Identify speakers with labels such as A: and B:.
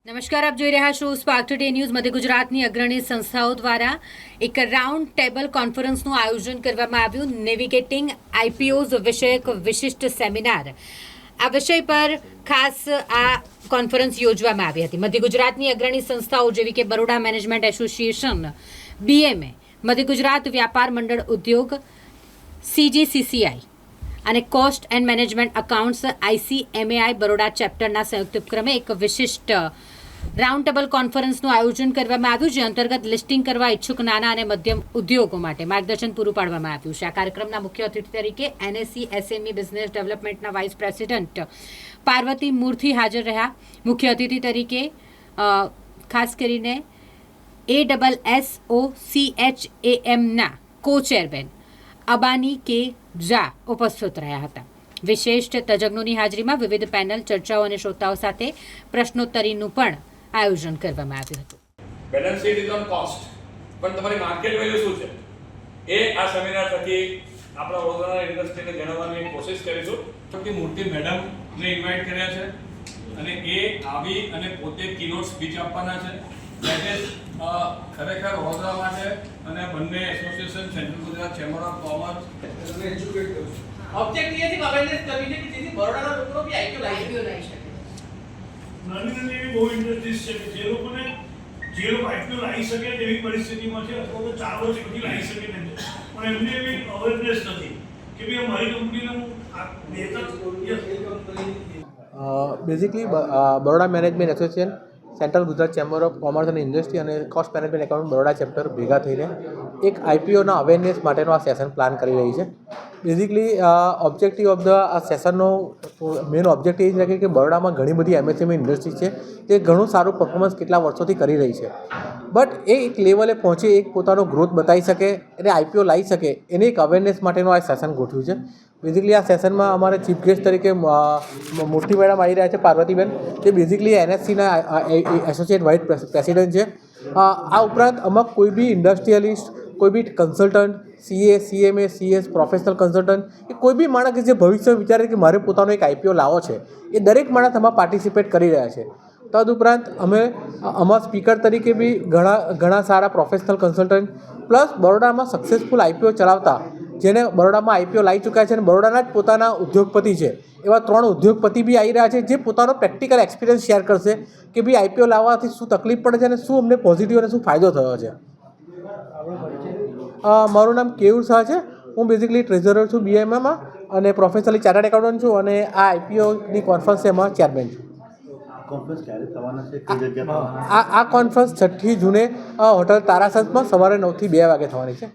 A: નમસ્કાર, આપ જોઈ રહ્યા છો સ્પાર્ક ટુડે ન્યૂઝ. મધ્ય ગુજરાતની અગ્રણી સંસ્થાઓ દ્વારા એક રાઉન્ડ ટેબલ કોન્ફરન્સનું આયોજન કરવામાં આવ્યું. નેવિગેટિંગ આઈપીઓઝ વિષયક વિશિષ્ટ સેમિનાર આ વિષય પર ખાસ આ કોન્ફરન્સ યોજવામાં આવી હતી. મધ્ય ગુજરાતની અગ્રણી સંસ્થાઓ જેવી કે બરોડા મેનેજમેન્ટ એસોસિએશન, બીએમએ, મધ્ય ગુજરાત વ્યાપાર મંડળ ઉદ્યોગ, સીજીસીસીઆઈ અને cost and management accounts ICMAI Baroda ચેપ્ટરના સંયુક્ત ઉપક્રમે એક વિશિષ્ટ રાઉન્ડ ટેબલ કોન્ફરન્સનું આયોજન કરવામાં આવ્યું, જે અંતર્ગત લિસ્ટિંગ કરવા ઈચ્છુક નાના અને મધ્યમ ઉદ્યોગો માટે માર્ગદર્શન પૂરું પાડવામાં આવ્યું છે. આ કાર્યક્રમના મુખ્ય અતિથિ તરીકે એનએસસી એસએમઈ બિઝનેસ ડેવલપમેન્ટના વાઇસ પ્રેસિડેન્ટ પાર્વતી મૂર્તિ હાજર રહ્યા. મુખ્ય અતિથિ તરીકે ખાસ કરીને ASSOCHAMના કો ચેરમેન અબાની કે ઝા ઉપસ્થિત રહ્યા હતા. વિશિષ્ટ તજજ્ઞોની હાજરીમાં વિવિધ પેનલ ચર્ચાઓ અને શ્રોતાઓ સાથે પ્રશ્નોત્તરીનું પણ આયોજન કરવામાં આવ્યું હતું.
B: Balance sheet is on cost, પણ તમારી માર્કેટ વેલ્યુ શું છે એ આ સેમિનાર થકી આપણા વડોદરાના ઇન્ડસ્ટ્રીને જણાવવાની કોશિશ કરીશું. મૂર્તિ મેડમને ઇન્વાઇટ કર્યા છે અને એ આવી અને પોતે કીનોટ સ્પીચ આપવાના છે. ખરેખર વડોદરા માટે અને બંને association, central Gujarat chamber of commerce
C: object એ છે કે અવેરનેસ કરવી છે કે જેથી બરોડાના લોકો બી આઈપીઓ લઈ શકે.
D: નાની એવી બહુ ઇન્ડસ્ટ્રીઝ છે કે જે લોકો આઈપીઓ લાવી શકે તેવી પરિસ્થિતિમાં છે, અથવા તો 4 વર્ષ સુધી લાવી શકે તેમ છે, પણ એમને એવી અવેરનેસ નથી કે ભાઈ અમારી કંપનીનું
E: basically Baroda management association, central Gujarat chamber of commerce અને ઇન્ડસ્ટ્રી અને cost management account Baroda chapter ભેગા થઈને એક આઈપીઓના અવેરનેસ માટેનો આ સેશન પ્લાન કરી રહી છે. બેઝિકલી ઓબ્જેક્ટિવ ઓફ ધ આ સેશનનો મેઇન ઓબ્જેક્ટિવ એ છે કે બરોડામાં ઘણી બધી એમએસએમઈ ઇન્ડસ્ટ્રી છે તે ઘણું સારું પરફોર્મન્સ કેટલા વર્ષોથી કરી રહી છે, બટ એ એક લેવલે પહોંચી એક પોતાનો ગ્રોથ બતાવી શકે અને આઈપીઓ લાવી શકે એની એક અવેરનેસ માટેનું આ સેશન ગોઠવ્યું છે. બેઝિકલી આ સેશનમાં અમારે ચીફ ગેસ્ટ તરીકે મૂર્તિ મેડમ આવી રહ્યા છે, પાર્વતીબેન, જે બેઝિકલી એનએસસીના એસોસિએટ વાઇસ પ્રેસિડેન્ટ છે. આ ઉપરાંત આમાં કોઈ બી ઇન્ડસ્ટ્રીયલિસ્ટ, કોઈ બી consultant, CA, સીએમએ, CS, professional consultant, એ કોઈ બી માણસ કે જે ભવિષ્યમાં વિચારે કે મારે પોતાનો એક આઈપીઓ લાવો છે, એ દરેક માણસ આમાં પાર્ટિસિપેટ કરી રહ્યા છે. તદુપરાંત અમે આમાં સ્પીકર તરીકે બી ઘણા સારા પ્રોફેશનલ કન્સલ્ટન્ટ પ્લસ બરોડામાં સક્સેસફુલ આઈપીઓ ચલાવતા, જેને બરોડામાં આઈપીઓ લાવી ચૂક્યા છે અને બરોડાના જ પોતાના ઉદ્યોગપતિ છે, એવા 3 ઉદ્યોગપતિ બી આવી રહ્યા છે, જે પોતાનો પ્રેક્ટિકલ એક્સપિરિયન્સ શેર કરશે કે ભાઈ આઈપીઓ લાવવાથી શું તકલીફ પડે છે અને શું અમને પોઝિટિવ અને શું ફાયદો થયો છે. મારું નામ કેયુર શાહ છે. હું બેઝિકલી ટ્રેઝરર છું બીએમએમાં અને પ્રોફેશનલી ચાર્ટર્ડ એકાઉન્ટન્ટ છું અને આ આઈપીઓની કોન્ફરન્સ છે એમાં ચેરમેન છું. આ કોન્ફરન્સ 6ઠી જૂને હોટલ તારાસંસમાં સવારે 9 થી 2 વાગે થવાની છે.